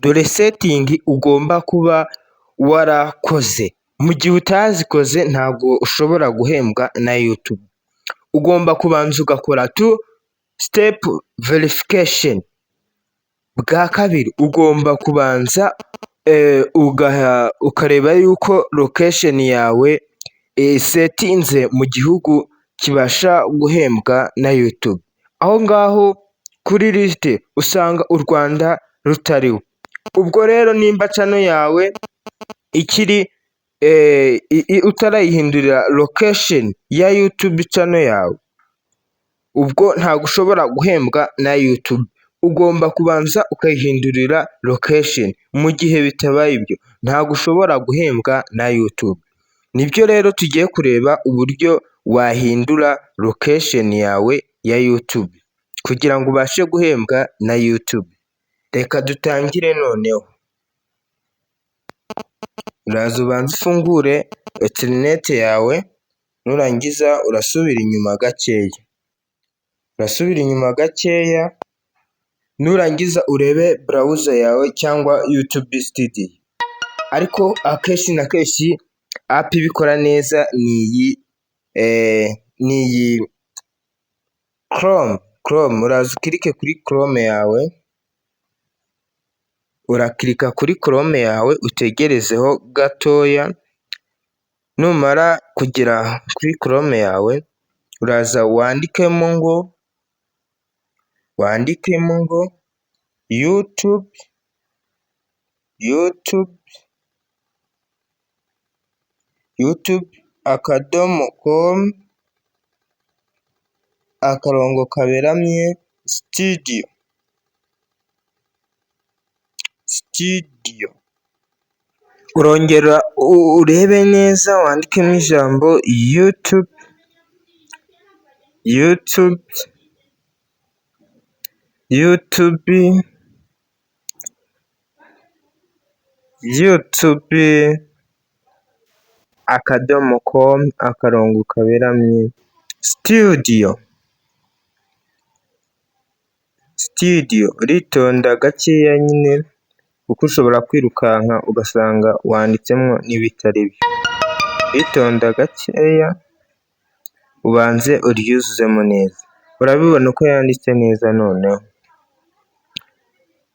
dore setingi ugomba kuba warakoze, mu gihe utazikoze ntabwo ushobora guhembwa na YouTube. Ugomba kubanza ugakora tu sitepu verifikasheni. Bwa kabiri ugomba kubanza ukareba yuko lokesheni yawe setinze mu gihugu kibasha guhembwa na YouTube. Aho ngaho kuri lisite usanga u Rwanda rutariho. Ubwo rero nimba cano yawe ikiri utarayihindurira lokesheni ya YouTube cano yawe, ubwo ntabwo ushobora guhembwa na YouTube. Ugomba kubanza ukayihindurira lokesheni, mu gihe bitabaye ibyo ntabwo ushobora guhembwa na YouTube. Nibyo rero tugiye kureba uburyo wahindura lokesheni yawe ya YouTube kugira ngo ubashe guhembwa na YouTube. Reka dutangire noneho. Uraza ubanza ufungure interineti yawe, nurangiza urasubira inyuma gakeya, nurangiza urebe burawuza yawe cyangwa YouTube studio. Ariko akenshi na kenshi apu ibikora neza ni iyi Chrome. Uraza ukirike kuri Chrome yawe, urakirika kuri Chrome yawe utegerezeho gatoya. Numara kugera kuri Chrome yawe uraza wandikemo ngo youtube.com /kaberamye studio. Urongera urebe neza wandikemo ijambo youtube.com /kaberamye studio. Uritonda gakeya nyine kuko ushobora kwirukanka ugasanga wanditsemo n'ibitari byo. Itonda gakeya ubanze uryuzuzemo neza. Urabibona ko yanditse neza. Noneho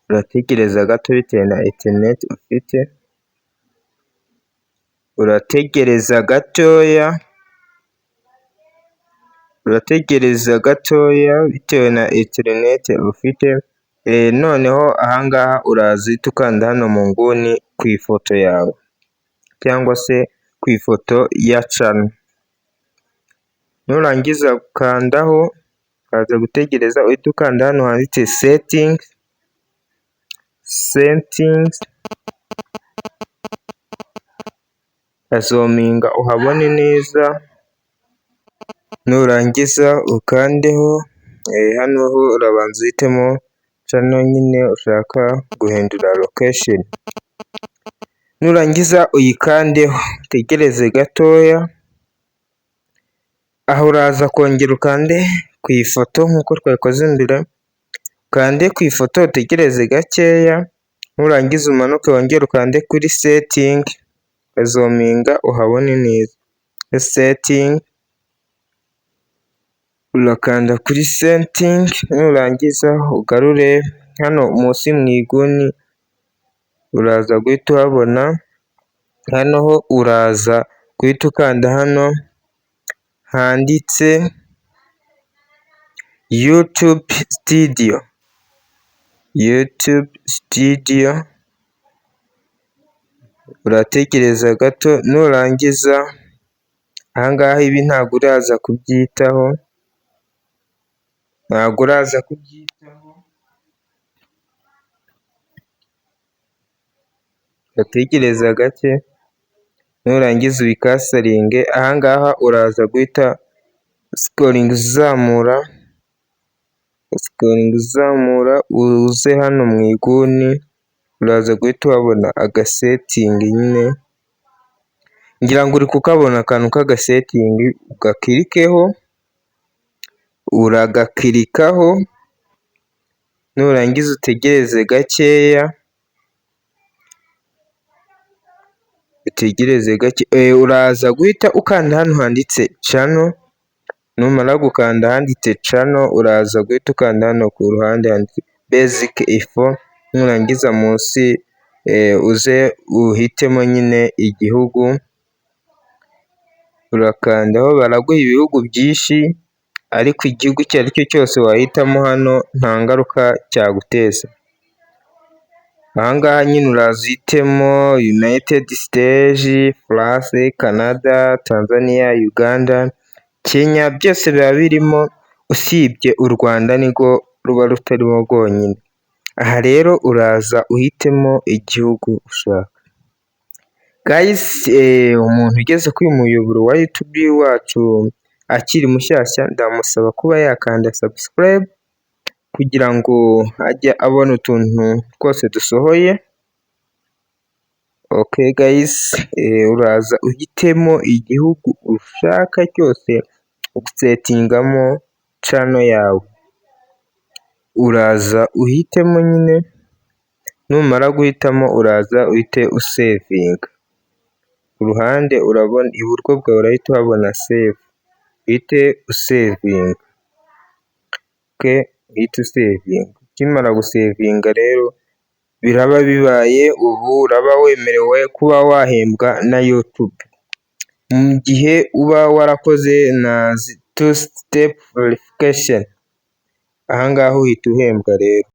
urategereza gato bitewe na interineti ufite. Urategereza gatoya bitewe na interineti ufite. Noneho ahangaha uraza uhita ukanda hano mu nguni ku ifoto yawe cyangwa se ku ifoto ya cano. Nurangiza gukandaho ukaza gutegereza uhita ukanda hano handitse setingi, ukazominga uhabone neza. Nurangiza ukandeho, hano ho urabanza uhitemo cano nyine ushaka guhindura lokesheni. Nurangiza uyikandeho utegereze gatoya. Aho uraza kongera ukande ku ifoto nk'uko twabikoze mbere. Ukande ku ifoto utegereze gakeya. Nurangiza umanuke wongere ukande kuri setingi, ukazominga uhabone neza. Setingi, urakanda kuri setingi. Nurangiza ugarure hano munsi mu iguni, uraza guhita uhabona. Hano ho uraza guhita ukanda hano handitse YouTube studio. Urategereza gato. Nurangiza ahangaha ibi ntabwo uraza kubyitaho. Urategereza gake. Nurangiza ubikasaringe. Ahangaha uraza guhita sikoringi uzamura uze hano mu iguni. Uraza guhita uhabona agasetingi nyine, ngira ngo uri kukabona akantu k'agasetingi. Uragakirikaho nurangiza utegereze gakeya. utegereze gake, uraza guhita ukanda hano handitse channel, numara gukanda ahanditse channel uraza guhita ukanda hano ku ruhande handitse basic info, nurangiza munsi uze uhitemo nyine igihugu, urakandaho baraguha ibihugu byinshi ariko igihugu icyo ari cyo cyose wahitamo hano nta ngaruka cyaguteza. Aha ngaha nyine uraza uhitemo United States, France, Canada, Tanzania, Uganda, Kenya, byose biba birimo usibye u Rwanda nirwo ruba rutarimo rwonyine. Aha rero uraza uhitemo igihugu ushaka. Guys, umuntu ugeze kuri uyu muyoboro wa YouTube wacu akiri mushyashya ndamusaba kuba yakanda subscribe kugira ngo ajye abona utuntu twose dusohoye. Okay guys, uraza uhitemo igihugu ushaka cyose usetingamo channel yawe, uraza uhitemo nyine, numara guhitamo uraza uhite usevinga. Ku ruhande urabona iburyo bwawe urahita uhabona save, uhite usevinga. Okay, uhite usevinga. Ukimara gusevinga rero biraba bibaye, ubu uraba wemerewe kuba wahembwa na YouTube mu gihe uba warakoze na 2 step verification. Aha ngaha uhita uhembwa rero.